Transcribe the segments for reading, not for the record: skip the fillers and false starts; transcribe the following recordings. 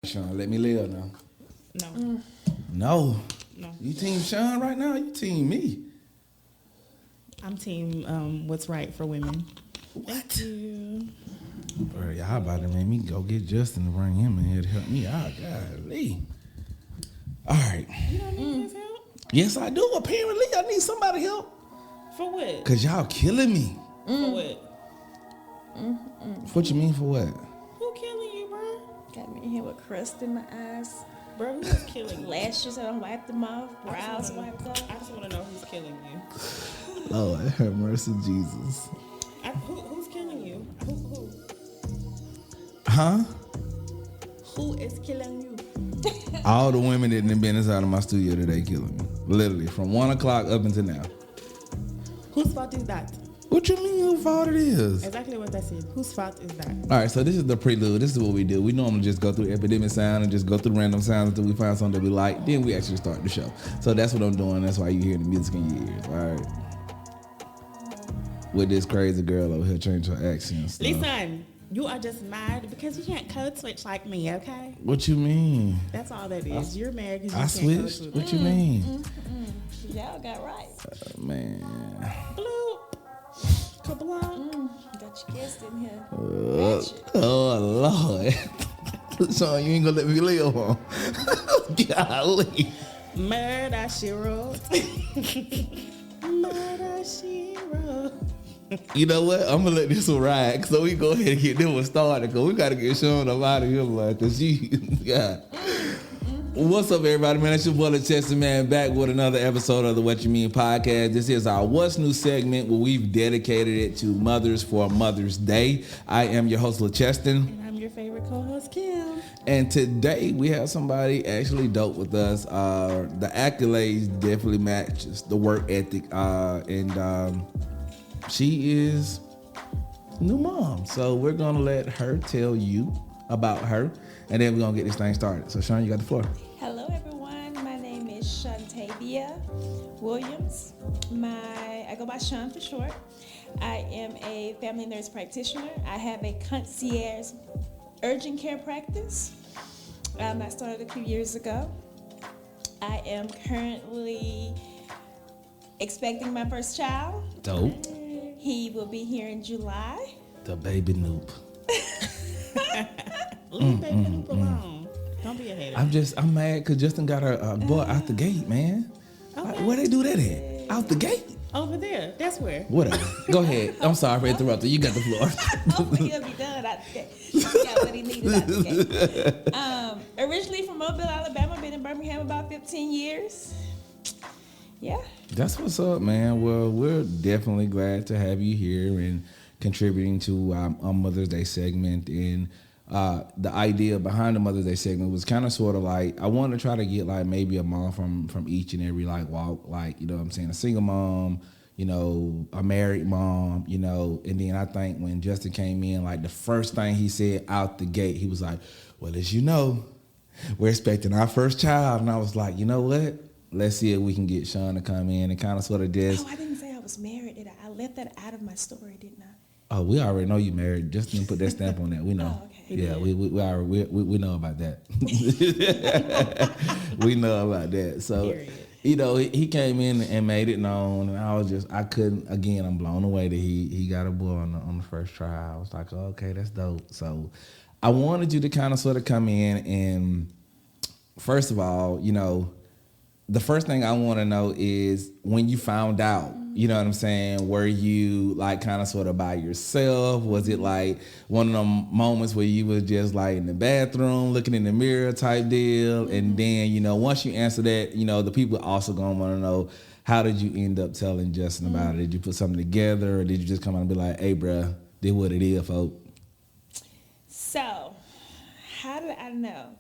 Shawn, let me live now. No. No. No. You team Shawn right now? You team me? I'm team what's right for women. What? Thank you. Bro, y'all about to make me go get Justin to bring him in here to help me out. Golly. All right. You don't need his help? Yes, I do. Apparently, I need somebody help. For what? Because y'all killing me. For what? What you mean for what? Who killing you, bro? Got me in here with crust in my eyes. Bro, who's killing you? Lashes, I don't wipe them off. Brows wiped I off. just want to know who's killing you. Lord, have mercy, Jesus. Who's killing you? Who? Huh? Who is killing you? All the women that have been inside of my studio today killing me. Literally, from 1 o'clock up until now. Whose fault is that? What you mean whose fault it is? Exactly what I said. Whose fault is that? All right, so this is the prelude. This is what we do. We normally just go through epidemic sound and just go through random sounds until we find something that we like. Then we actually start the show. So that's what I'm doing. That's why you hear the music in your ears. All right. With this crazy girl over here changing her accent. So. Listen, you are just mad because you can't code switch like me, okay? What you mean? That's all that is. You're mad because you I can't code switched? switch. What you mean? Y'all got right. Man. Bloop. Kablam. Got your guest in here. Oh, Lord. Son, you ain't gonna let me live, huh? Golly. Murder, she wrote. Murder, she wrote. You know what? I'm gonna let this one ride. So we go ahead and get this one started. Cause we gotta get Shawn up out of here, like, cause she, yeah. What's up, everybody, man? It's your boy, Chester, man, back with another episode of the What You Mean podcast. This is our What's New segment where we've dedicated it to mothers for Mother's Day. I am your host, LaCheston. And I'm your favorite co-host, Kim. And today we have somebody actually dope with us. The accolades definitely matches the work ethic. And she is new mom. So we're going to let her tell you about her. And then we're going to get this thing started. So, Shawn, you got the floor. Hello, everyone. My name is Mom-to-be Williams. I go by Shawn for short. I am a family nurse practitioner. I have a concierge urgent care practice. I started a few years ago. I am currently expecting my first child. Dope. He will be here in July. The baby noob. Leave baby Loop alone. Don't be a hater. I'm mad because Justin got her boy out the gate, man. Okay. Where they do that at? Out the gate? Over there. That's where. Whatever. Go ahead. I'm sorry for interrupting. You got the floor. Hopefully he'll be done out the gate. He got what he needed out the gate. Originally from Mobile, Alabama. Been in Birmingham about 15 years. Yeah. That's what's up, man. Well, we're definitely glad to have you here and contributing to our Mother's Day segment. And the idea behind the Mother's Day segment was kind of sort of like, I wanted to try to get like maybe a mom from each and every like walk, like, you know what I'm saying, a single mom, you know, a married mom, you know. And then I think when Justin came in, like the first thing he said out the gate, he was like, well, as you know, we're expecting our first child. And I was like, you know what? Let's see if we can get Shawn to come in and kind of sort of just. Oh, I didn't say I was married, did I? I left that out of my story, didn't I? Oh, we already know you married. Just didn't put that stamp on that. We know. Oh, okay. Yeah, we know about that. We know about that. So, Period. you know, he came in and made it known, and I'm blown away that he got a boy on the first try. I was like, oh, okay, that's dope. So, I wanted you to kind of sort of come in and, first of all, you know, the first thing I want to know is when you found out, you know what I'm saying? Were you like kind of sort of by yourself? Was it like one of them moments where you was just like in the bathroom looking in the mirror type deal? And then, you know, once you answer that, you know, the people also going to want to know, how did you end up telling Justin about it? Did you put something together or did you just come out and be like, hey, bruh, this what it is, folks? So, how did I know?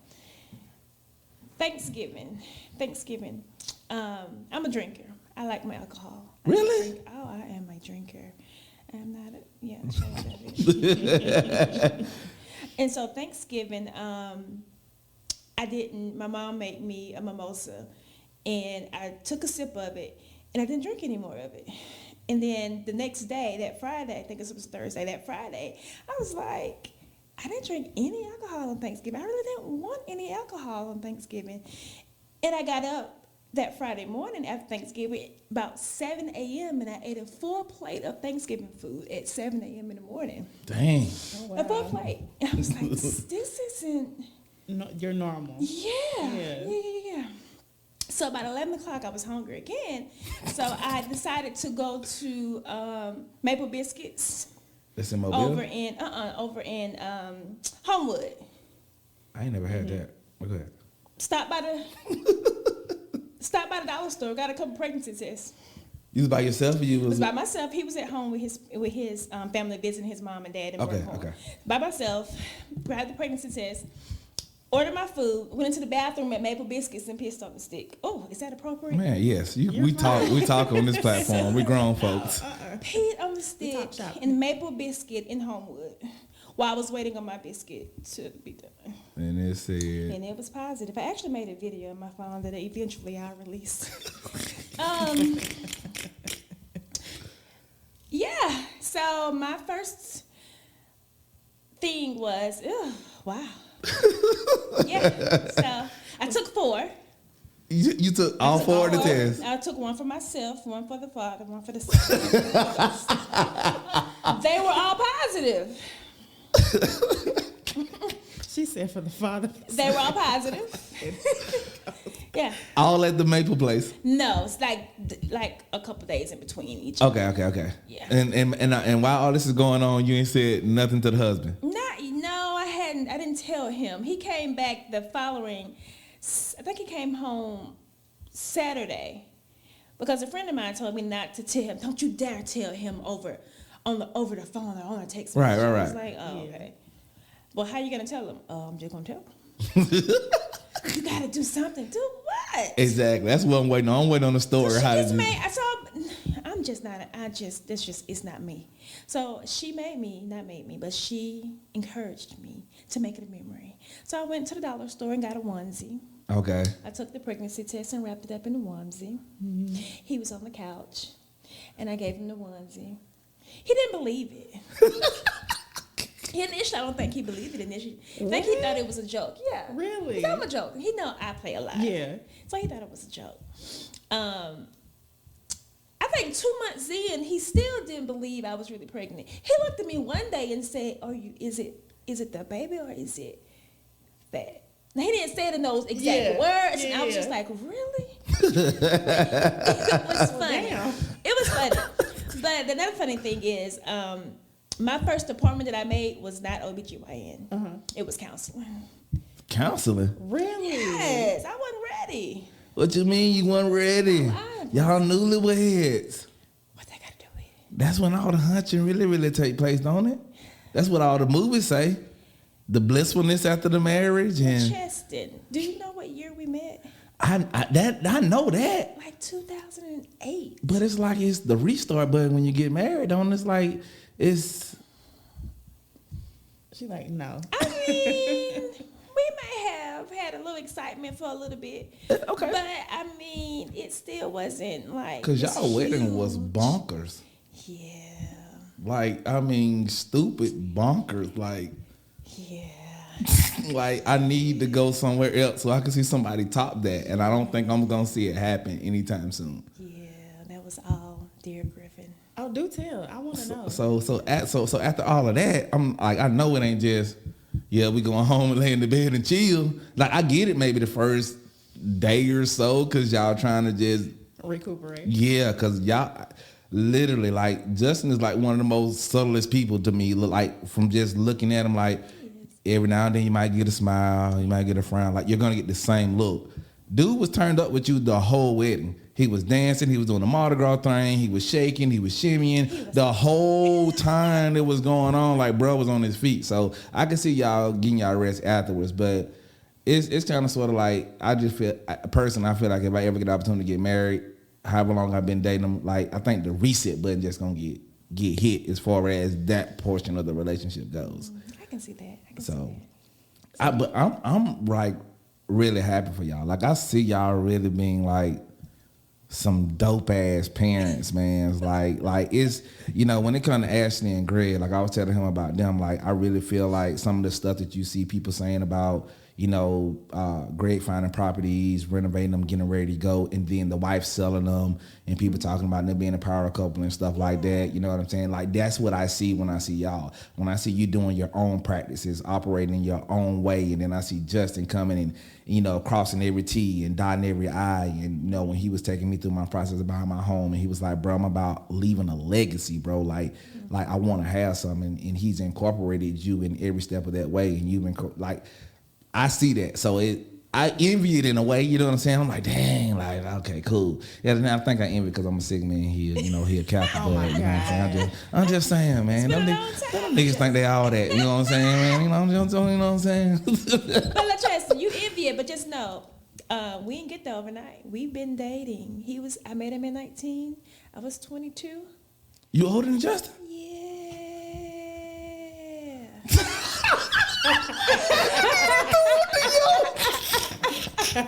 Thanksgiving. I'm a drinker. I like my alcohol. Really? I am a drinker. I'm not And so Thanksgiving, my mom made me a mimosa, and I took a sip of it, and I didn't drink any more of it. And then the next day, that Friday, I think it was Thursday, that Friday, I was like, I didn't drink any alcohol on Thanksgiving. I really didn't want any alcohol on Thanksgiving. And I got up that Friday morning after Thanksgiving about 7 a.m. and I ate a full plate of Thanksgiving food at 7 a.m. in the morning. Dang. Oh, wow. A full plate. I was like, this isn't... No, you're normal. Yeah. So about 11 o'clock, I was hungry again. So I decided to go to Maple Biscuits. That's in Mobile? Over in Homewood. I ain't never had that. Go ahead. Stop by the dollar store. Got a couple pregnancy tests. You was by yourself or you I was... was by myself. He was at home with his family visiting his mom and dad in Birmingham. Okay. By myself, grabbed the pregnancy test, ordered my food, went into the bathroom at Maple Biscuits and pissed on the stick. Oh, is that appropriate? Man, yes. We talk on this platform. We grown folks. Peed on the stick in Maple Biscuit in Homewood while I was waiting on my biscuit to be done. And it said... And it was positive. I actually made a video on my phone that eventually I'll release. Yeah, so my first thing was, wow. Yeah, so I took 4. You took all 4 of the tests? I took 1 for myself, 1 for the father, 1 for the son. They were all positive. She said for the father. They were all positive. Yeah. All at the Maple place? No, it's like a couple days in between each. Okay. Yeah. And while all this is going on, you ain't said nothing to the husband? No, I hadn't. I didn't tell him. He came back the following. I think he came home Saturday because a friend of mine told me not to tell him. Don't you dare tell him over the phone or on a text message. Right. I was like, oh, okay. Well, how you gonna tell him? I'm just gonna tell him. You gotta do something. Do what? Exactly. That's what I'm waiting on. I'm waiting on the story. So how to do. I'm just not. It's not me. So she but she encouraged me to make it a memory. So I went to the dollar store and got a onesie. Okay. I took the pregnancy test and wrapped it up in the onesie. Mm-hmm. He was on the couch, and I gave him the onesie. He didn't believe it. Initially, I don't think he believed it initially. I think he thought it was a joke. Yeah. Really? I'm a joke. He know I play a lot. Yeah. So he thought it was a joke. I think 2 months in, he still didn't believe I was really pregnant. He looked at me one day and said, is it the baby or is it fat? Now, he didn't say it in those exact words, and I was just like, really? It was funny. Damn. It was funny. But another funny thing is, my first appointment that I made was not OBGYN. Uh-huh. It was counseling. Counseling? Really? Yes, I wasn't ready. What you mean you weren't ready? Y'all newlyweds. What that got to do with it? That's when all the hunching really take place, don't it? That's what all the movies say. The blissfulness after the marriage and Cheston. Do you know what year we met? I know that. Like 2008. But it's like it's the restart button when you get married, don't it? It's like it's. She's like, no. I mean, we may have had a little excitement for a little bit. Okay. But I mean, it still wasn't like. Cause y'all wedding was bonkers. Yeah. Like, I mean, stupid bonkers. Like. Yeah. Like, I need to go somewhere else so I can see somebody top that, and I don't think I'm gonna see it happen anytime soon. Yeah, that was all, dear Griffin. Oh, do tell. I want to know. So after all of that, I'm like, I know it ain't just, yeah, we going home and lay in the bed and chill. Like, I get it maybe the first day or so because y'all trying to just recuperate. Yeah, because y'all literally, like, Justin is like one of the most subtlest people to me. Like, from just looking at him, like, every now and then you might get a smile, you might get a frown. Like, you're going to get the same look. Dude was turned up with you the whole wedding. He was dancing. He was doing the Mardi Gras thing. He was shaking. He was shimmying. The whole time it was going on, like, bro was on his feet. So I can see y'all getting y'all rest afterwards. But it's kind of sort of like, I just feel, personally, I feel like if I ever get the opportunity to get married, however long I've been dating them, like, I think the reset button just going to get hit as far as that portion of the relationship goes. I can see that. But I'm like really happy for y'all. Like, I see y'all really being like some dope ass parents, man. It's like it's, you know, when it comes to Ashley and Greg, like I was telling him about them, like I really feel like some of the stuff that you see people saying about, you know, Greg finding properties, renovating them, getting ready to go, and then the wife selling them, and people talking about them being a power couple and stuff like that. You know what I'm saying? Like that's what I see when I see y'all. When I see you doing your own practices, operating in your own way, and then I see Justin coming and, you know, crossing every T and dotting every I. And, you know, when he was taking me through my process of buying my home, and he was like, bro, I'm about leaving a legacy, bro. Like I want to have something. And he's incorporated you in every step of that way. And you've been, like, I see that. So I envy it in a way, you know what I'm saying? I'm like, dang, like, okay, cool. Yeah, and I think I envy because I'm a sick man here, you know, he a Catholic, Oh my you know what I'm saying? I'm just saying, man. Them niggas think they all that, you know what I'm saying, man? You know what I'm saying? But look, Chester, you envy it, but just know, we didn't get there overnight. We've been dating. I met him at 19. I was 22. You older than Justin? Yeah. Did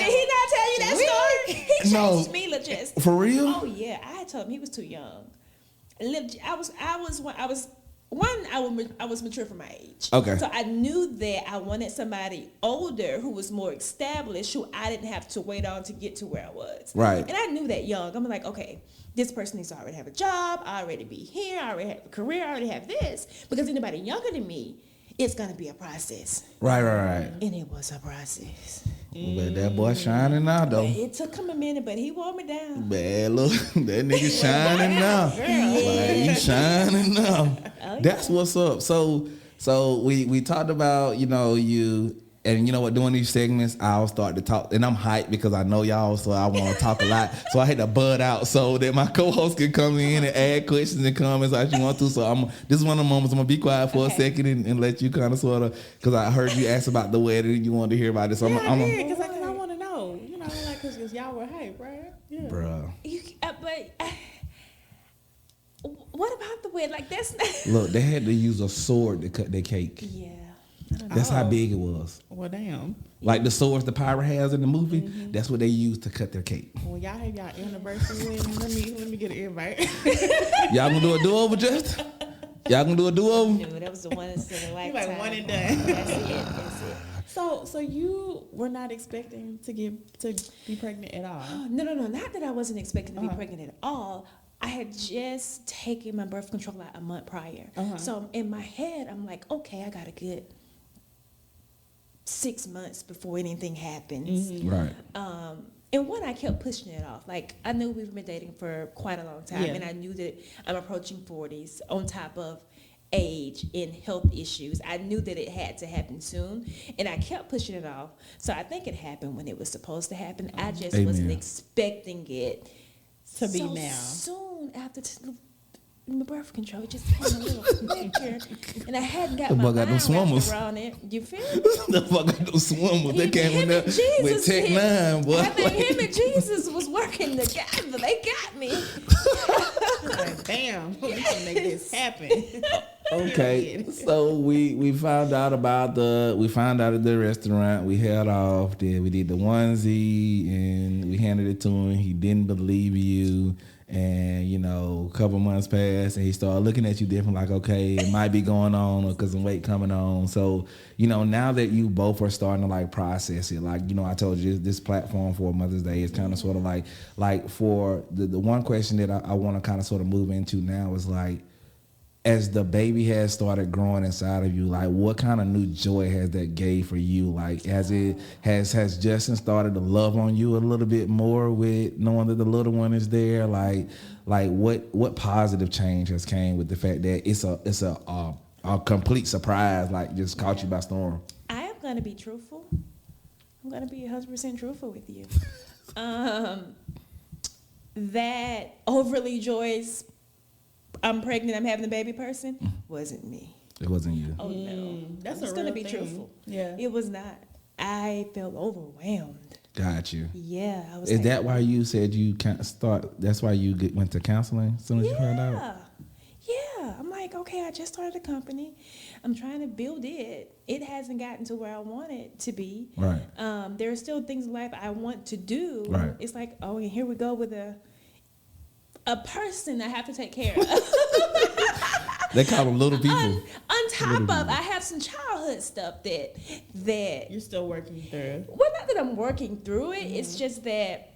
he not tell you that story? He changed me, LaJess. For real? Oh yeah, I told him he was too young. I was mature for my age. Okay. So I knew that I wanted somebody older who was more established, who I didn't have to wait on to get to where I was. Right. And I knew that young. I'm like, okay, this person needs to already have a job, I already be here, I already have a career, I already have this. Because anybody younger than me, it's gonna be a process. Right. And it was a process. But that boy shining now, though. It took him a minute, but he wore me down. Man, look, that nigga shining now. Like, he shining now. Oh, That's what's up. So we talked about, you know, you, and you know what, doing these segments, I'll start to talk, and I'm hyped because I know y'all, so I want to talk a lot. So I had to bud out so that my co-host can come in and add questions and comments as you want to. So this is one of the moments I'm gonna be quiet for a second and let you kind of sort of, because I heard you ask about the wedding and you wanted to hear about it. So I did, because I want to know, you know, like, because y'all were hype, right? Yeah. Bruh. What about the wedding? Like, that's not... Look, they had to use a sword to cut their cake. Yeah. That's how big it was. Well, damn. Like the swords the pirate has in the movie, that's what they used to cut their cake. Well, y'all have y'all anniversary wedding. Let me get an invite. Y'all gonna do a do-over, Justin? Y'all gonna do a do-over? No, that was the one that's in a You lifetime. like one and done. That's it. So you were not expecting to be pregnant at all? No, not that I wasn't expecting to be pregnant at all. I had just taken my birth control like a month prior. So in my head, I'm like, okay, I got a good 6 months before anything happens. Right. And one, I kept pushing it off. Like, I knew we've been dating for quite a long time, and I knew that I'm approaching 40s on top of age and health issues. I knew that it had to happen soon, and I kept pushing it off. So I think it happened when it was supposed to happen. I just wasn't expecting it To be so now. soon after my birth control. It just came a little quicker, and I hadn't got The my fuck got them mind wrapped swimmers. around it. You feel me? The fuck got those swimmers. They came in Him there and Jesus with Tech hit- 9, boy. I think him and Jesus was working together. They got me. Like, damn, we can make this happen. Okay, so we found out at the restaurant. We held off. Then we did the onesie, and we handed it to him. He didn't believe you, and you know, a couple months passed, and he started looking at you different. Like, okay, it might be going on, or because some weight coming on. So, you know, now that you both are starting to like process it, like, you know, I told you this platform for Mother's Day is kind of sort of like for the one question that I want to kind of sort of move into now is like, as the baby has started growing inside of you, like what kind of new joy has that gave for you? Like has Justin started to love on you a little bit more with knowing that the little one is there? Like what positive change has came with the fact that it's a complete surprise, like just caught you by storm? I am going to be truthful. I'm going to be 100% truthful with you. That overly joyous, I'm pregnant, I'm having a baby person, wasn't me. It wasn't you. Oh, no. That's I'm just a going to real be thing. truthful. Yeah. It was not. I felt overwhelmed. Got you. Yeah. I was Is like, that why you said you can't start? That's why you went to counseling as soon as you found out? Yeah. I'm like, like, okay, I just started a company. I'm trying to build it. It hasn't gotten to where I want it to be. Right. There are still things in life I want to do. Right. It's like, oh, and here we go with a person I have to take care of. They call them little people. On top of, I have some childhood stuff that You're still working through. well, not that I'm working through it. It's just that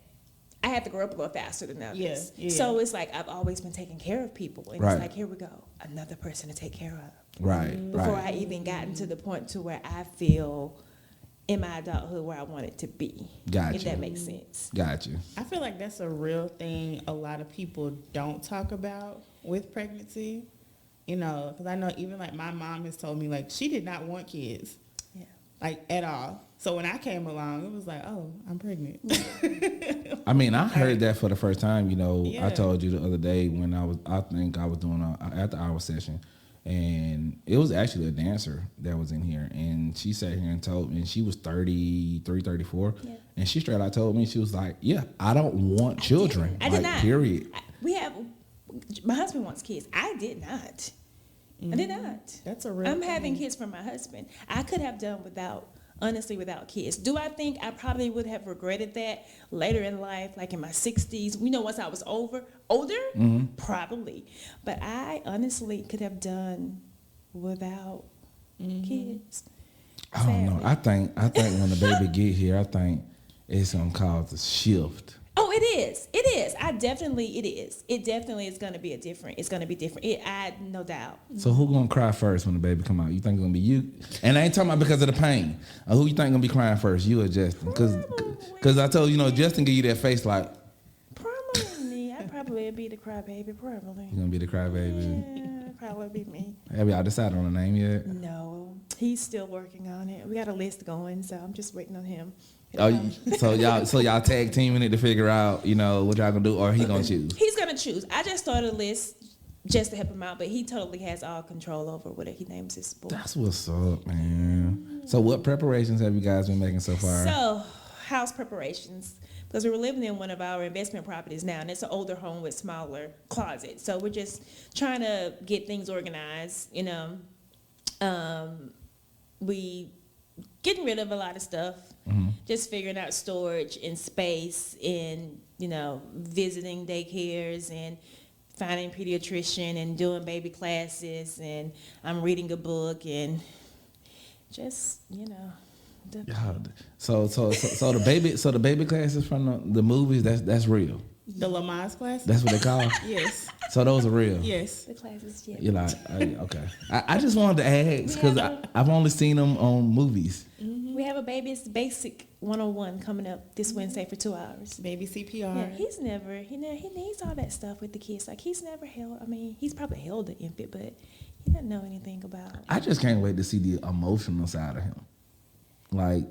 I have to grow up a little faster than others. Yeah. So it's like I've always been taking care of people, and Right. it's like, here we go, another person to take care of. Right. Before Right. I even gotten to the point to where I feel in my adulthood where I want it to be. Gotcha. If that makes sense. Got you. I feel like that's a real thing a lot of people don't talk about with pregnancy. You know, because I know even like my mom has told me like she did not want kids, Yeah. like at all. So when I came along, it was like, oh, I'm pregnant. I mean, I heard that for the first time. You know, Yeah. I told you the other day when I think I was doing a after hour session, and it was actually a dancer that was in here, and she sat here and told me, and she was 33, 34, Yeah. and she straight out told me, she was like, yeah, I don't want children. I did like, not. Period. My husband wants kids. I did not. I did not. That's a real I'm thing. having kids for my husband. I could have done honestly, without kids. Do I think I probably would have regretted that later in life, like in my 60s? You know, once I was older, probably. But I honestly could have done without kids. I don't know. Sadly. I think when the baby get here, I think it's gonna cause a shift. Oh, it is. It is. It is. It definitely is going to be different. It's going to be different. No doubt. So who gonna cry first when the baby come out? You think it's gonna be you? And I ain't talking about because of the pain. Who you think gonna be crying first? You or Justin? Because I told you, Justin give you that face like Probably me. I'd probably be the crybaby. Probably. you gonna be the crybaby. Yeah, probably be me. Have y'all decided on a name yet? No, he's still working on it. We got a list going, so I'm just waiting on him. Oh, so y'all tag teaming it to figure out, what y'all gonna do, or he gonna choose? He's gonna choose. I just started a list just to help him out, but he totally has all control over what he names his boy. That's what's up, man. So what preparations have you guys been making so far? So, house preparations. Because we were living in one of our investment properties now, and it's an older home with smaller closets. So we're just trying to get things organized, We getting rid of a lot of stuff, just figuring out storage and space and, visiting daycares and finding a pediatrician and doing baby classes, and I'm reading a book and just, Yeah. So the baby classes from the movies, that's real. The Lamaze class? That's what they call. Yes. So those are real. Yes. the classes, yeah. You're like, okay. I just wanted to ask because I've only seen them on movies. We have a baby's basic 101 coming up this Wednesday for 2 hours. Baby CPR. Yeah, he needs all that stuff with the kids. Like, he's never held, he's probably held an infant, but he doesn't know anything about it. I just can't wait to see the emotional side of him. Like,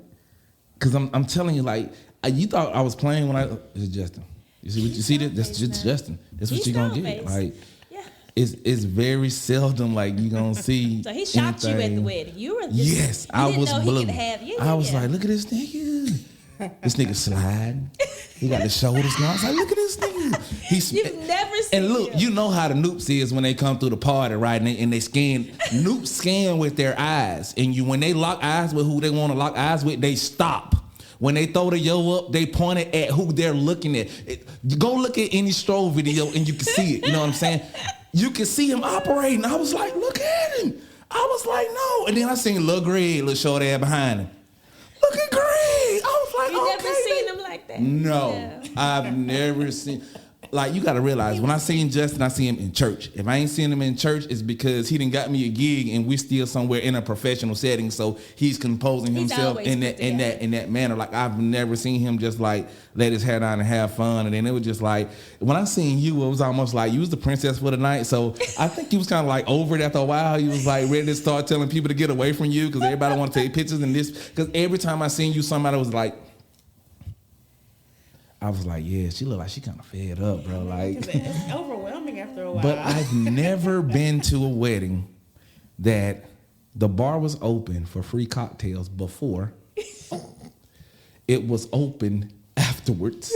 because I'm telling you, like, you thought I was playing when it's Justin. You see this? That's just Justin. That's what He's you're gonna get. stone-faced. Like, Yeah. it's very seldom like you gonna see. So he shocked you at the anything. wedding. You were just, Yes, you I didn't was know blue. He could have, I was like, look at this nigga. This nigga sliding. He got the shoulders going. I was like, look at this nigga. You've never seen And look, him. you know how the noops is when they come through the party, right? And they scan. Noops scan with their eyes. And when they lock eyes with who they want to lock eyes with, they stop. When they throw the yo up, they point it at who they're looking at. Go look at any stroll video and you can see it. You know what I'm saying? You can see him operating. I was like, look at him. I was like, no. And then I seen Lil Greg, little short ass behind him. Look at Greg. I was like, You okay. never seen him like that. No, Yeah. I've never seen. Like, you got to realize, when I seen Justin, I see him in church. If I ain't seen him in church, it's because he done got me a gig and we still somewhere in a professional setting. So he's composing He's himself always in put that manner. Like, I've never seen him just like let his hair down and have fun. And then it was just like, when I seen you, it was almost like you was the princess for the night. So I think he was kind of like over it after a while. He was like ready to start telling people to get away from you because everybody want to take pictures and this. Because every time I seen you, somebody was like, I was like, yeah, she look like she kind of fed up, bro. Like, It's overwhelming after a while. but I've never been to a wedding that the bar was open for free cocktails before. It was open afterwards.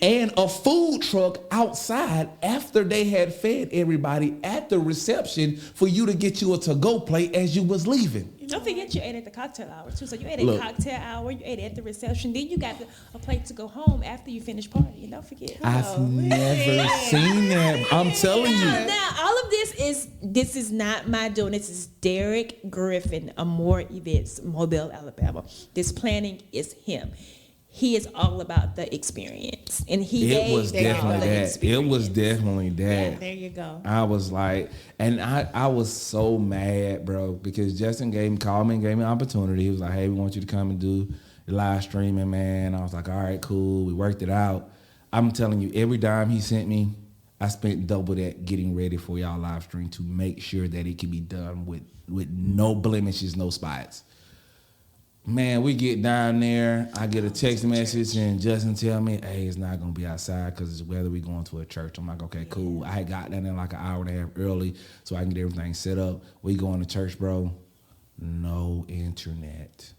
and a food truck outside after they had fed everybody at the reception for you to get you a to-go plate as you was leaving. Don't forget you ate at the cocktail hour too. So you ate at Look. cocktail hour, you ate at the reception, then you got a plate to go home after you finish partying. Don't forget. I've never seen that. I'm telling you. Now, all of this is not my doing. This is Derek Griffin, Amore Events, Mobile, Alabama. This planning is him. He is all about the experience, and It was definitely that. It was definitely that. Yeah, there you go. I was like, and I was so mad, bro, because Justin called me and gave me an opportunity. He was like, hey, we want you to come and do the live streaming, man. I was like, all right, cool. We worked it out. I'm telling you, every dime he sent me, I spent double that getting ready for y'all live stream to make sure that it can be done with no blemishes, no spots. Man, we get down there, I get a text message, and Justin tell me, hey, it's not going to be outside because it's weather. We going to a church. I'm like, okay, cool. I had got down there like an hour and a half early so I can get everything set up. We going to church, bro. No internet.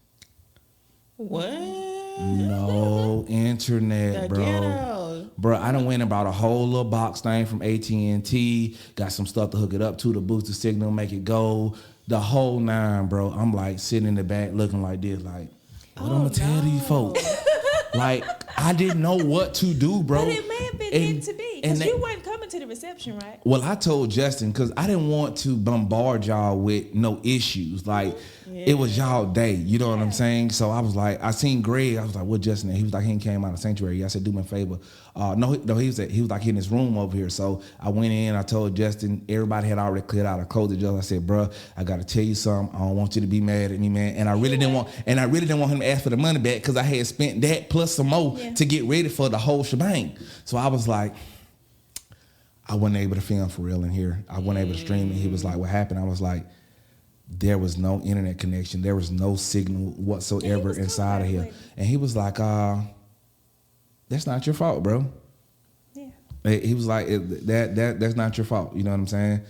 What? No internet, The bro. ghetto. Bro, I done went and bought a whole little box thing from AT&T, got some stuff to hook it up to boost the signal, make it go. The whole nine, bro. I'm like sitting in the back looking like this, like, what I'm gonna tell these folks? Like, I didn't know what to do, bro. But it may have been meant to be, because you weren't coming to the reception, right? Well, I told Justin, because I didn't want to bombard y'all with no issues. Like, it was y'all day, you know what I'm saying? So I was like, I seen Greg, I was like, what Justin? He was like, he came out of sanctuary. I said, do me a favor. No, he was like in his room over here. So I went in, I told Justin, everybody had already cleared out. I closed the door. I said, bro, I got to tell you something. I don't want you to be mad at me, man. And I really didn't want him to ask for the money back because I had spent that plus some more to get ready for the whole shebang. So I was like, I wasn't able to film for real in here. I wasn't able to stream it. He was like, what happened? I was like, there was no internet connection. There was no signal whatsoever inside of here. And he was like, that's not your fault, bro. Yeah. He was like, that's not your fault. You know what I'm saying?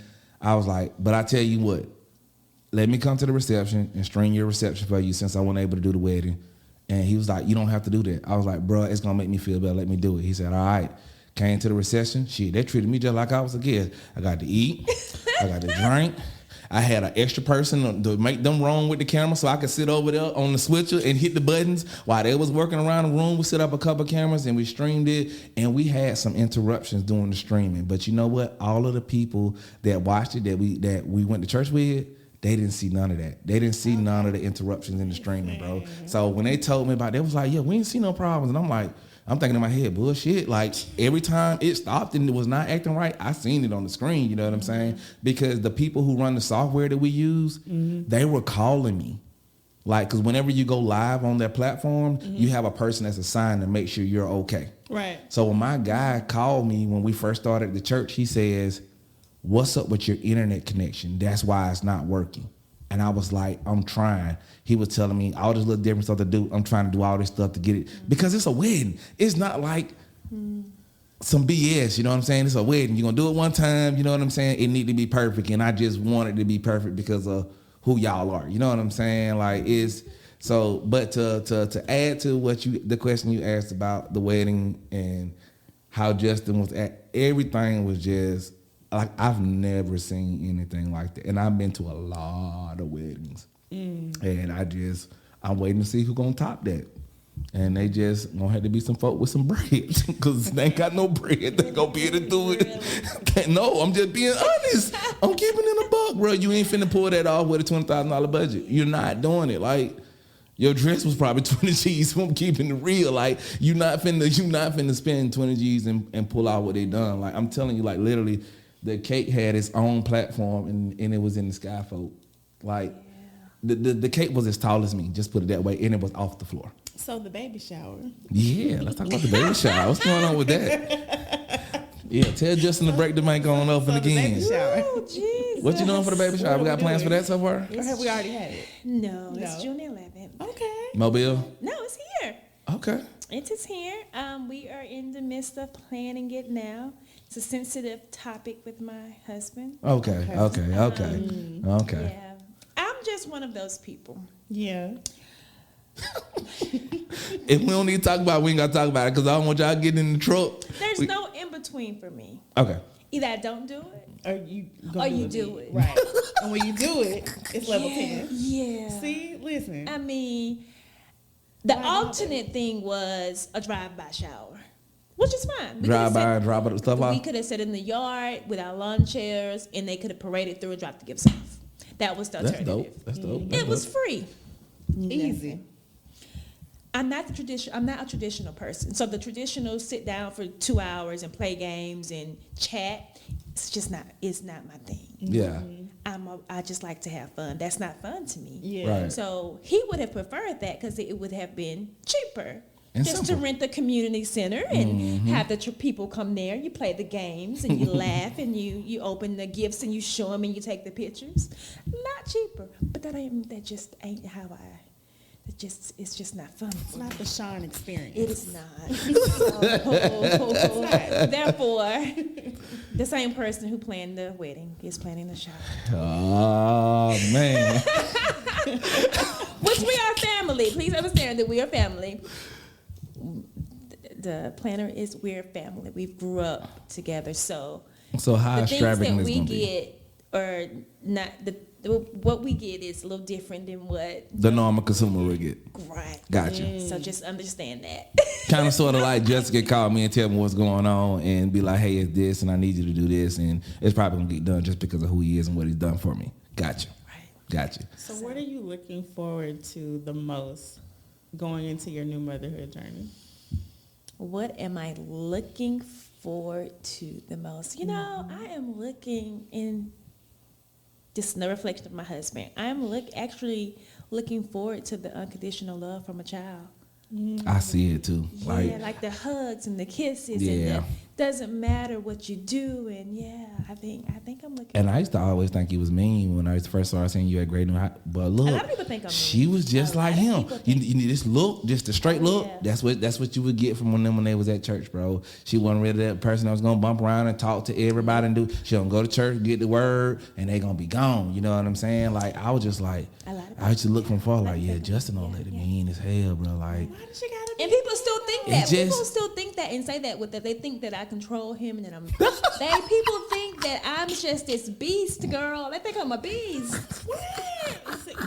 I was like, but I tell you what, let me come to the reception and string your reception for you since I wasn't able to do the wedding. And he was like, you don't have to do that. I was like, bro, it's going to make me feel better. Let me do it. He said, all right. Came to the reception. Shit, they treated me just like I was a kid. I got to eat. I got to drink. I had an extra person to make them wrong with the camera so I could sit over there on the switcher and hit the buttons while they was working around the room. We set up a couple cameras and we streamed it, and we had some interruptions during the streaming. But you know what? All of the people that watched it that we went to church with, they didn't see none of that. They didn't see none of the interruptions in the streaming, bro. So when they told me about it, they was like, yeah, we didn't see no problems. And I'm like, I'm thinking in my head, bullshit. Like, every time it stopped and it was not acting right, I seen it on the screen, you know what I'm saying? Because the people who run the software that we use, they were calling me. Like, because whenever you go live on their platform, you have a person that's assigned to make sure you're okay. Right. So when my guy called me when we first started the church, he says, what's up with your internet connection? That's why it's not working. And I was like, I'm trying. He was telling me all this little different stuff to do. I'm trying to do all this stuff to get it. Because it's a wedding. It's not like some BS, you know what I'm saying? It's a wedding. You're going to do it one time, you know what I'm saying? It need to be perfect. And I just want it to be perfect because of who y'all are. You know what I'm saying? Like, it's so, but to add to the question you asked about the wedding and how Justin was at, everything was just, like, I've never seen anything like that. And I've been to a lot of weddings. And I'm waiting to see who's going to top that. And they just going to have to be some folk with some bread because they ain't got no bread. They going to be able to do it. No, I'm just being honest. I'm keeping it a buck, bro. You ain't finna pull that off with a $20,000 budget. You're not doing it. Like, your dress was probably 20 G's. So I'm keeping it real. Like, you not finna spend 20 G's and pull out what they done. Like, I'm telling you, like, literally, the cake had its own platform and it was in the skyfold. Like, the cake was as tall as me, just put it that way, and it was off the floor. So the baby shower. Yeah, let's talk about the baby shower. What's going on with that? Yeah, tell Justin to break the mic on open again. Baby shower. Oh, Jesus. What you doing for the baby shower? We got plans for that so far? Or have we already had it? No, it's June 11th. Okay. Mobile? No, it's here. Okay. It is here. We are in the midst of planning it now. It's a sensitive topic with my husband. Okay. Yeah. I'm just one of those people. Yeah. If we don't need to talk about it, we ain't got to talk about it because I don't want y'all getting in the truck. There's no in between for me. Okay. Either I don't do it, Or you do it. Right. And when you do it, it's level 10. Yeah. See, listen. I mean, the alternate thing was a drive-by shower, which is fine. Drive by and drop the stuff off. We could have sat in the yard with our lawn chairs, and they could have paraded through and dropped the gifts off. That was the That's alternative. dope. That's dope. It was free. Easy. I'm not a traditional person. So the traditional sit down for 2 hours and play games and chat, it's not my thing. Yeah. I just like to have fun. That's not fun to me. Yeah. Right. So he would have preferred that because it would have been cheaper. And just simple. to rent the community center and have the people come there. You play the games and you laugh and you open the gifts and you show them and you take the pictures. Not cheaper, but that just ain't how it's just not fun. It's not the Shawn experience. It is not. So, therefore, the same person who planned the wedding is planning the shower. Oh, man. Which we are family. Please understand that we are family. The planner is we're family. We grew up together, so So how the things extravagant that is we going to be? get are not what we get is a little different than what The normal consumer would get. right. Gotcha. So just understand that. Kind of sort of like Jessica called me and tell me what's going on and be like, hey, it's this and I need you to do this. And it's probably going to get done just because of who he is and what he's done for me. Gotcha. Right. Gotcha. So what are you looking forward to the most going into your new motherhood journey? What am I looking forward to the most? You know, I am looking in just no reflection of my husband. I'm actually looking forward to the unconditional love from a child. I see it too. Yeah, like the hugs and the kisses, and Yeah. the doesn't matter what you do, and yeah, I think I'm looking. And I used to always think he was mean when I first started seeing you at Great New High. But A look, lot of people think I'm mean. she was just A lot like of him. people You think- need this look, just a straight look. Yeah. That's what you would get from them when they was at church, bro. She wasn't really that person that was gonna bump around and talk to everybody and do. She don't go to church, get the word, and they gonna be gone. You know what I'm saying? Like I was just like, A lot of I used to look from far, like, people yeah, think- Justin don't let it mean as hell, bro. Like, Why does she gotta be? And people still think It that. just- People still think that and say that with that. They think that I control him and that I'm. People think that I'm just this beast girl. They think I'm a beast.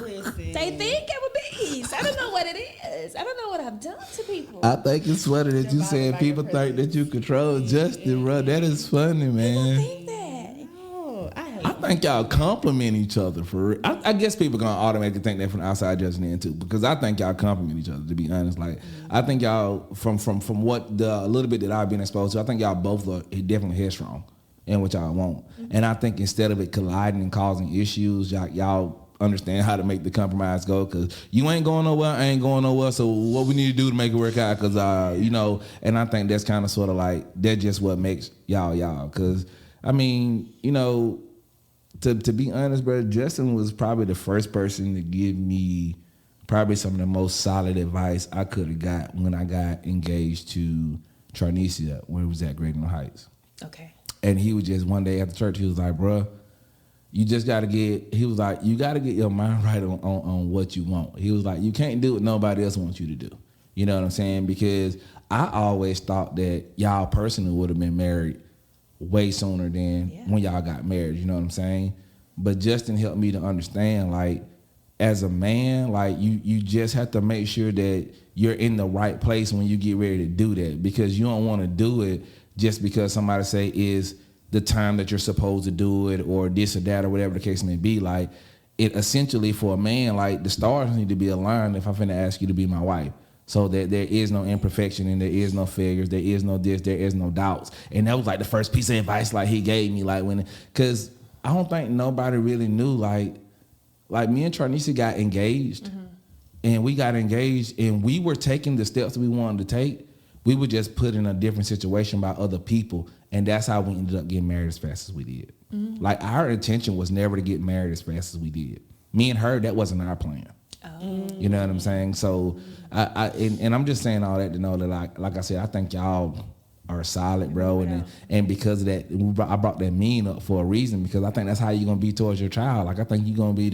Listen. They think I'm a beast. I don't know what it is. I don't know what I've done to people. I think it's funny that you Your said body people by your think that you control Justin, bro. That is funny, People man. think that. No, I hate I think y'all compliment each other for real. I guess people gonna automatically think that from the outside judging in too, because I think y'all compliment each other. To be honest, like I think y'all from what the little bit that I've been exposed to, I think y'all both are definitely headstrong in what y'all want. And I think instead of it colliding and causing issues, y'all understand how to make the compromise go, because you ain't going nowhere, I ain't going nowhere. So what we need to do to make it work out, because and I think that's kind of sort of like that's just what makes y'all. Because I mean, to be honest, bro, Justin was probably the first person to give me probably some of the most solid advice I could have got when I got engaged to Charnicia, where it was at Great New Heights. Okay. And he was just one day after church, he was like, bro, you just got to get your mind right on what you want. He was like, you can't do what nobody else wants you to do. You know what I'm saying? Because I always thought that y'all personally would have been married way sooner than when y'all got married. You know what I'm saying? But Justin helped me to understand, like, as a man, like, you just have to make sure that you're in the right place when you get ready to do that, because you don't want to do it just because somebody say is the time that you're supposed to do it or this or that or whatever the case may be. Like, it essentially for a man, like, the stars need to be aligned if I'm finna ask you to be my wife, so that there is no imperfection and there is no failures, there is no this, there is no doubts. And that was like the first piece of advice like he gave me, like, because I don't think nobody really knew, like me and Charnicia got engaged, and we got engaged and we were taking the steps we wanted to take. We were just put in a different situation by other people, and that's how we ended up getting married as fast as we did. Like, our intention was never to get married as fast as we did. Me and her, that wasn't our plan. You know what I'm saying? So and I'm just saying all that to know that, like I said, I think y'all are solid, bro. And because of that, I brought that mean up for a reason, because I think that's how you're gonna be towards your child. Like, I think you're gonna be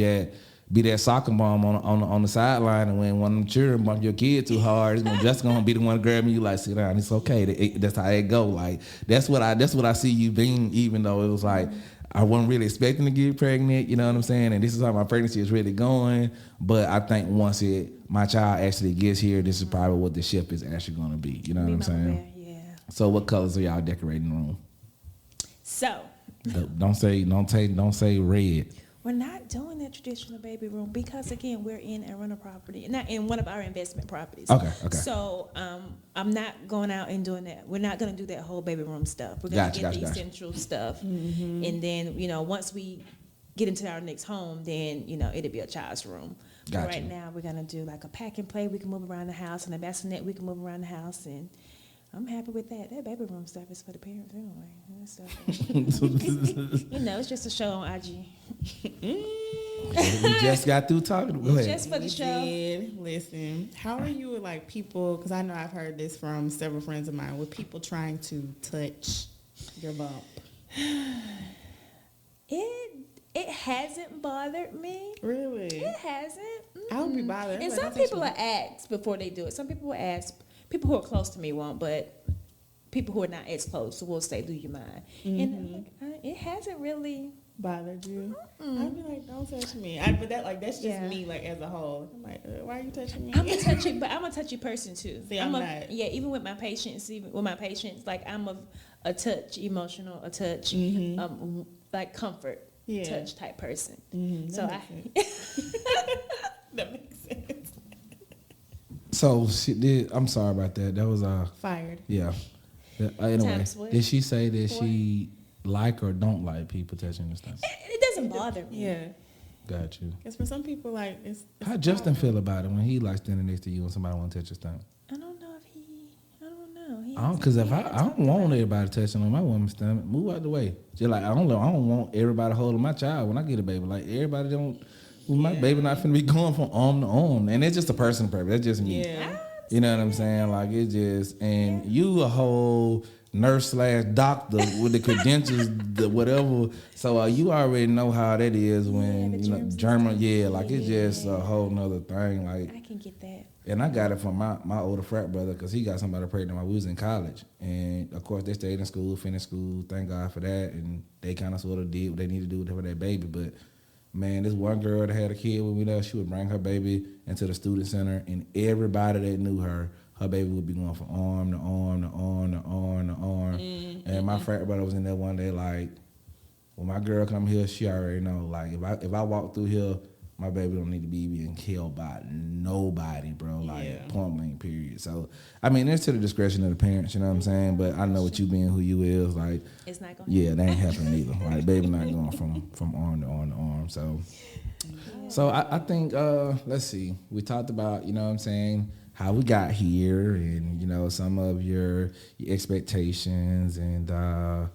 be that soccer mom on the sideline, and when one of them children bump your kid too hard, it's just gonna be the one grabbing you like, sit down, it's okay. That's how it go. Like that's what I see you being, even though it was like I wasn't really expecting to get pregnant, you know what I'm saying? And this is how my pregnancy is really going. But I think once my child actually gets here, this is probably what the shift is actually gonna be. You know what I'm saying? Yeah. So what colors are y'all decorating the room? So Don't say red. we're not doing that traditional baby room because, again, we're in a rental property, not in one of our investment properties. Okay. So I'm not going out and doing that. We're not going to do that whole baby room stuff. We're going to get the essential stuff. And then, once we get into our next home, then, it'll be a child's room. But right now, we're going to do like a pack and play. We can move around the house, and a bassinet we can move around the house, and I'm happy with that. That baby room stuff is for the parents anyway. That stuff, it's just a show on IG. We just got through talking. Go ahead. Just for the show. Listen, how are you with like people? Because I know I've heard this from several friends of mine with people trying to touch your bump. It hasn't bothered me. Really? It hasn't. I would be bothered. And some people will ask before they do it. Some people will ask. People who are close to me won't, but people who are not as close will say, "Do you mind?" And it hasn't really bothered you. I'd be like, "Don't touch me." But that's just me, like as a whole. I'm like, why are you touching me? I'm a touchy person too. See, I'm not. Yeah, even with my patients, like I'm a touch, emotional, like comfort, touch type person. So that makes sense. So she did. I'm sorry about that. That was fired. Yeah. Anyway, did she say that she like or don't like people touching this stuff? It doesn't bother me. Yeah. Got you. Because for some people, like it's how Justin feel about it when he like standing next to you and somebody want to touch his stomach? I don't know. Because if I don't want everybody touching on my woman's stomach, move out the way. Just like I don't want everybody holding my child when I get a baby. Like everybody don't. My baby not finna be going from arm to arm, and it's just a personal preference. That's just me. Yeah. You know what I'm saying? Like it just, and you a whole nurse/doctor with the credentials, the whatever. So you already know how that is when German. Yeah, like it's just a whole nother thing. Like I can get that. And I got it from my older frat brother because he got somebody pregnant while we was in college. And, of course, they stayed in school, finished school. Thank God for that. And they kind of sort of did what they needed to do with their baby. But, man, this one girl that had a kid when we left, she would bring her baby into the student center, and everybody that knew her baby would be going from arm to arm to arm to arm to arm. Mm-hmm. And my frat brother was in there one day like, when my girl come here, she already know. Like, if I walk through here, my baby don't need to be being killed by nobody, bro. Like, point blank, period. So, I mean, it's to the discretion of the parents, you know what I'm saying? But I know what you being who you is, like, it's not going to happen. That ain't happening either. Like, baby not going from arm to arm to arm. So I think, let's see. We talked about, you know what I'm saying, how we got here and, you know, some of your expectations. And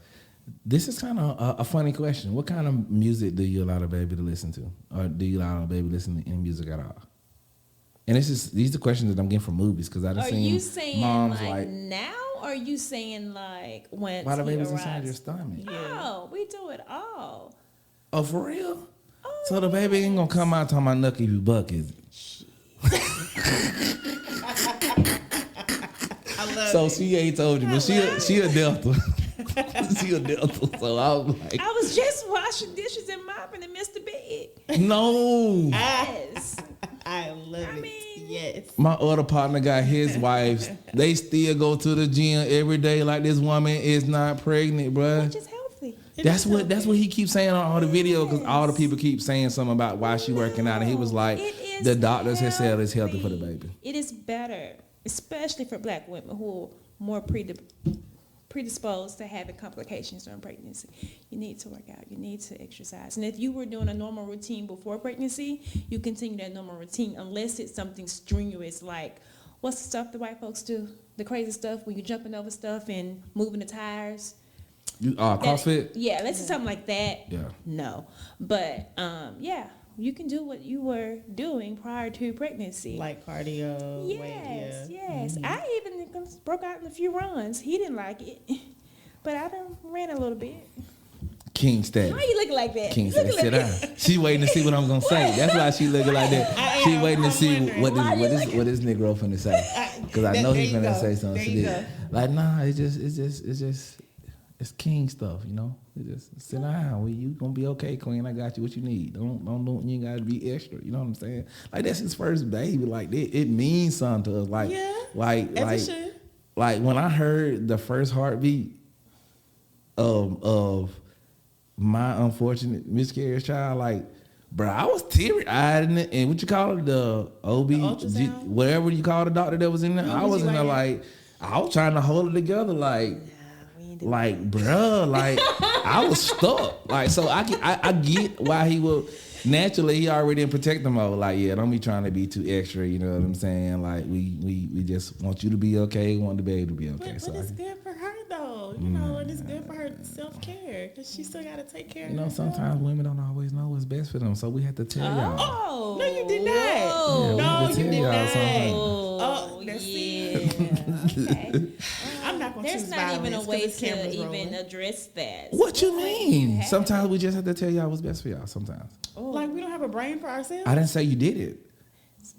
this is kind of a funny question. What kind of music do you allow the baby to listen to? Or do you allow the baby to listen to any music at all? And these are questions that I'm getting from movies because I've seen moms. Are you saying like now, or are you saying like when while the baby's inside your stomach? Yeah. Oh, we do it all. Oh, for real? Oh, so the baby ain't gonna come out talking about Nucky you buck, is it? I love so it. she ain't told you, but she a Delta. She a Delta. So I was like, I was just washing dishes and mopping and missed the bed. No. Yes. I love it. Yes. My other partner got his wives. They still go to the gym every day like this woman is not pregnant, bruh. Which is healthy. That's what he keeps saying on all the videos because all the people keep saying something about why she working out, and he was like, the doctors have said it's healthy for the baby. It is better, especially for Black women who are more predisposed to having complications during pregnancy. You need to work out. You need to exercise. And if you were doing a normal routine before pregnancy, you continue that normal routine unless it's something strenuous like what's the stuff the white folks do? The crazy stuff when you're jumping over stuff and moving the tires. CrossFit? Yeah, let's do something like that. Yeah. No. But, you can do what you were doing prior to pregnancy. Like cardio. Yes. Mm-hmm. I even broke out in a few runs. He didn't like it, but I done ran a little bit. King status. Why you looking like that? King You status. looking Sit like down. She waiting to see what I'm gonna say. That's why she looking like that. She waiting to see what this Negro finna say. Because I know he's finna say something. There you go. Like, nah, it's king stuff, you know. You just sit down. You gonna be okay, Queen. I got you what you need. Don't you ain't gotta be extra. You know what I'm saying? Like that's his first baby. Like it means something to us. Like like when I heard the first heartbeat of my unfortunate miscarriage child, like, bro, I was teary eyed and what you call it, the OB, whatever you call the doctor that was in there. I was in there like, I was trying to hold it together, like, bruh, like I was stuck, like, so I get why he would. Naturally, he already in protector mode. Like, yeah, don't be trying to be too extra. You know what I'm saying? Like, we just want you to be okay. Want the baby to be okay. But it's good for her though, you know, and it's good for her self-care because she still got to take care of herself. Sometimes women don't always know what's best for them, so we have to tell y'all. Oh, no, you did not. Yeah, no, you did not. Oh, that's okay. I'm not gonna. There's not even a way to even address that. What you mean? Sometimes we just have to tell y'all what's best for y'all. Sometimes. Like we don't have a brain for ourselves. I didn't say you did it.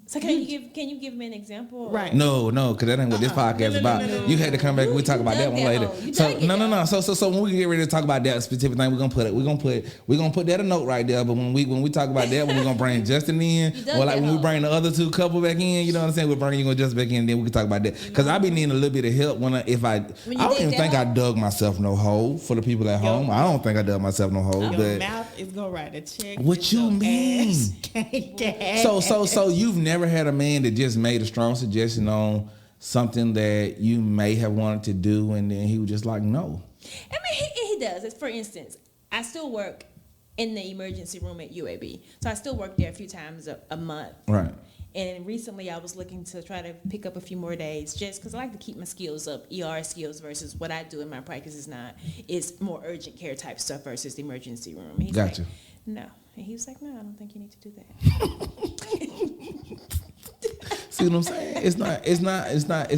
So can you give me an example? Right. No, because that ain't what this podcast is about. No. You had to come back and we talk about that one later. So no. So when we get ready to talk about that specific thing, we're gonna put that a note right there. But when we talk about that, we're gonna bring Justin in, or like when we bring the other two couple back in, you know what I'm saying? We're bringing you just back in, then we can talk about that. Because I be needing a little bit of help I don't even think I dug myself no hole for the people at home. I don't think I dug myself no hole. Your mouth is gonna write a check. What you mean? So you've never had a man that just made a strong suggestion on something that you may have wanted to do, and then he was just like, no. I mean, he does. For instance, I still work in the emergency room at UAB, so I still work there a few times a month. Right. And recently, I was looking to try to pick up a few more days, just because I like to keep my skills up. ER skills versus what I do in my practice is not. It's more urgent care type stuff versus the emergency room. He's Gotcha. Like, no, and he was like, no, I don't think you need to do that. See what I'm saying? It's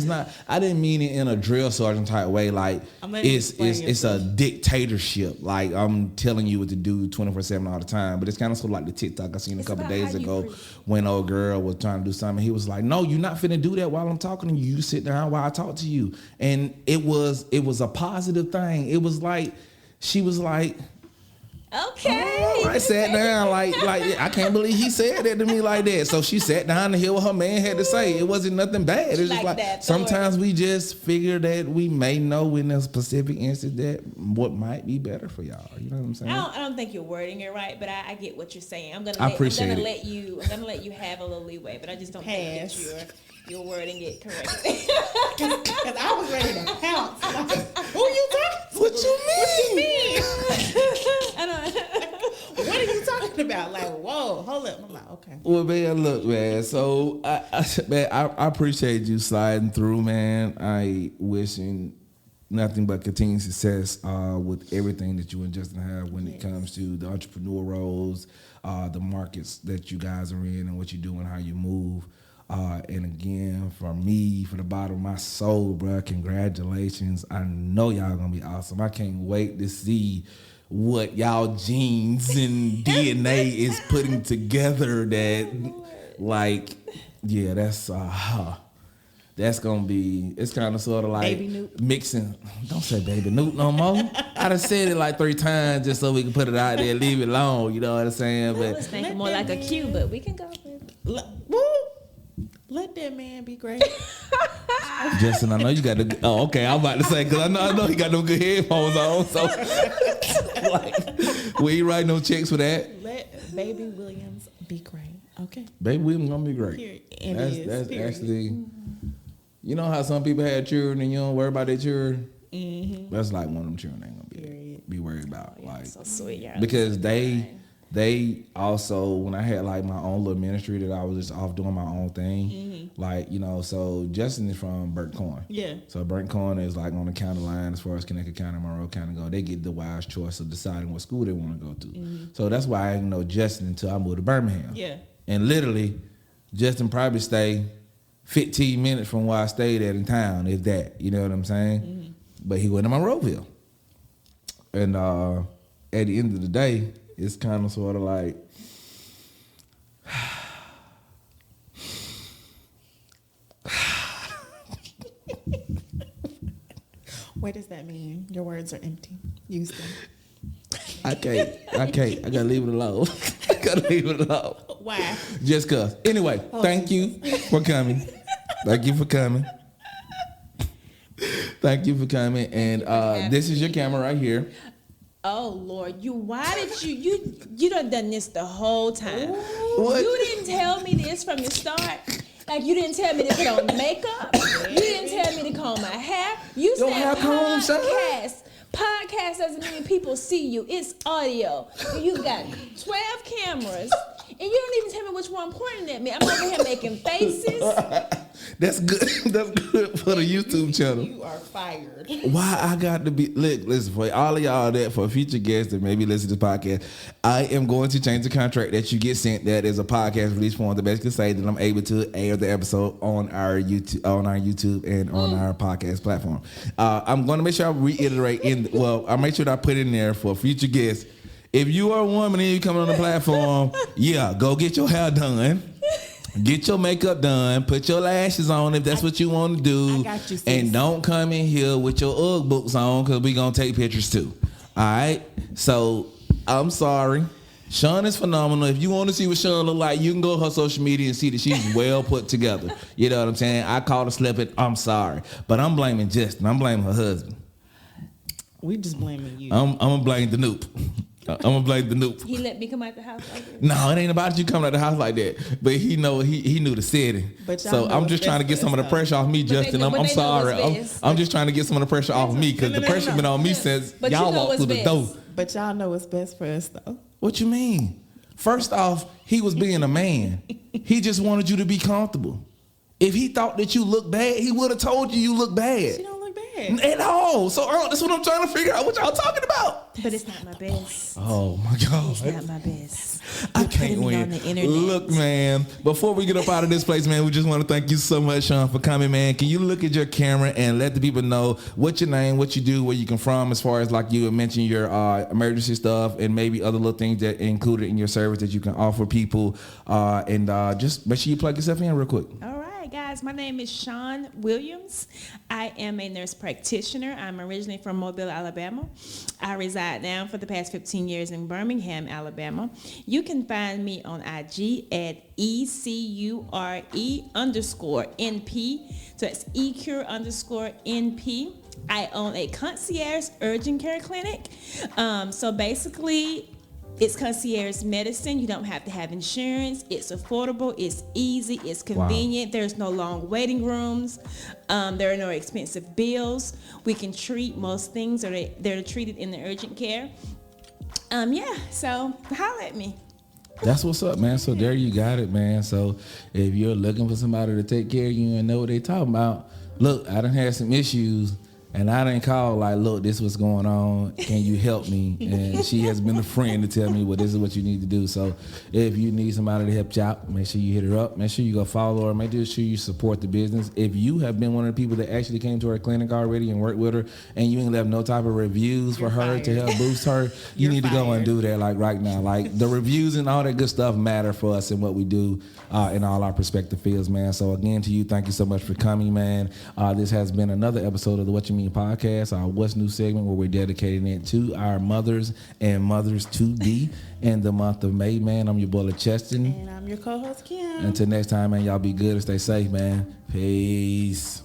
not. I didn't mean it in a drill sergeant type way. Like it's a dictatorship. Like I'm telling you what to do 24/7 all the time. But it's kind of sort of like the TikTok I seen a couple days ago when old girl was trying to do something. He was like, "No, you're not finna do that while I'm talking to you. You sit down while I talk to you." And it was a positive thing. It was like she was like. Okay. I sat down like I can't believe he said that to me like that. So she sat down to hear what her man had to say. It wasn't nothing bad. It's just like sometimes we just figure that we may know in a specific instance that what might be better for y'all. You know what I'm saying? I don't think you're wording it right, but I get what you're saying. I'm gonna let you have a little leeway, but I just don't think that you're wording it correctly. Because I was ready to pounce. Like, who are you talking to? What you mean? I don't. What are you talking about? Like, whoa, hold up. I'm like, okay. Well, man, look, man. So I appreciate you sliding through, man. I wishing nothing but continued success with everything that you and Justin have when it comes to the entrepreneur roles, the markets that you guys are in, and what you do and how you move. And again, from me, from the bottom of my soul, bro, congratulations. I know y'all gonna be awesome. I can't wait to see what y'all genes and DNA is putting together that, like, yeah, that's gonna be, it's kind of sort of like mixing. Don't say baby Newt no more. I done said it like 3 times just so we can put it out there and leave it alone. You know what I'm saying? I was thinking more like a Q, but we can go with it. Let that man be great. Justin, I know you got the. Oh, okay. I'm about to say because I know he got no good headphones on. So, like, we ain't writing no checks for that. Let Baby Williams be great. Okay. Baby Williams gonna be great. Period. That's actually. You know how some people have children and you don't worry about their children. Mm-hmm. That's like one of them children ain't gonna be worried about. Like, so sweet, yeah. Because they also, when I had like my own little ministry that I was just off doing my own thing, like, you know, so Justin is from Burnt Corn. Yeah. So Burnt Corn is like on the county line as far as Connecticut County, Monroe County go. They get the wise choice of deciding what school they want to go to. So that's why I didn't know Justin until I moved to Birmingham. Yeah. And literally, Justin probably stayed 15 minutes from where I stayed at in town, if that. You know what I'm saying? But he went to Monroeville. And at the end of the day, it's kind of sort of like, What does that mean? Your words are empty. Use them. I can't. I gotta leave it alone. I gotta leave it alone. Why? Just cause. Anyway, thank you for coming. Thank you for coming. Thank you for coming. And this is your camera right here. Oh Lord, why did you done this the whole time? What? You didn't tell me this from the start. Like, you didn't tell me to put on makeup. You didn't tell me to comb my hair. You Don't said have comb, son. Podcast doesn't mean people see you. It's audio. And you got 12 cameras. And you don't even tell me which one pointing at me. I'm over here making faces. That's good. That's good for the YouTube channel. You are fired. Why I got to be listen for all of y'all that for future guests that maybe listen to this podcast, I am going to change the contract that you get sent that is a podcast release form to basically say that I'm able to air the episode on our YouTube and on our podcast platform. I'm going to make sure I reiterate I'll make sure that I put in there for future guests. If you are a woman and you coming on the platform, go get your hair done. Get your makeup done. Put your lashes on if that's what you want to do. I got you, sis. And don't come in here with your Ugg boots on because we going to take pictures too. All right? So, I'm sorry. Shawn is phenomenal. If you want to see what Shawn look like, you can go to her social media and see that she's well put together. You know what I'm saying? I called her slipping. I'm sorry. But I'm blaming Justin. I'm blaming her husband. We just blaming you. I'm going to blame the noob. I'm gonna blame the noob. He let me come out the house like that. No, it ain't about you coming out the house like that. But he knew the setting. So I'm just trying to get some of the pressure off me, Justin. I'm sorry. I'm just trying to get some of the pressure off me because the pressure been on me since y'all walked through the door. But y'all know what's best for us though. What you mean? First off, he was being a man. He just wanted you to be comfortable. If he thought that you looked bad, he would have told you look bad. She don't look bad at all. So that's what I'm trying to figure out. What y'all talking about? But it's not my best. Oh my God. It's not my best. I can't win. On the internet. Look, man, before we get up out of this place, man, we just want to thank you so much, Shawn, for coming, man. Can you look at your camera and let the people know what your name, what you do, where you come from, as far as like you mentioned your emergency stuff and maybe other little things that included in your service that you can offer people, and just make sure you plug yourself in real quick. All right. Guys, my name is Shawn Williams. I am a nurse practitioner. I'm originally from Mobile, Alabama. I reside now for the past 15 years in Birmingham, Alabama. You can find me on IG at ECURE_NP. So it's ECURE_NP. I own a concierge urgent care clinic. So basically, it's concierge medicine. You don't have to have insurance. It's affordable. It's easy. It's convenient. Wow. There's no long waiting rooms. There are no expensive bills. We can treat most things, or they're treated in the urgent care. So holler at me. That's what's up, man. So there you got it, man. So if you're looking for somebody to take care of you and know what they talking about, look, I done had some issues. And I didn't call like, look, this is what's going on. Can you help me? And she has been a friend to tell me, well, this is what you need to do. So if you need somebody to help you out, make sure you hit her up. Make sure you go follow her. Make sure you support the business. If you have been one of the people that actually came to her clinic already and worked with her, and you ain't left no type of reviews for her to help boost her, you need to go and do that like right now. Like the reviews and all that good stuff matter for us and what we do in all our respective fields, man. So again, to you, thank you so much for coming, man. This has been another episode of the What You Mean podcast, our What's New segment, where we're dedicating it to our mothers and mothers to be in the month of May, man. I'm your boy, Cheston. And I'm your co-host, Kim. Until next time, man, y'all be good and stay safe, man. Peace.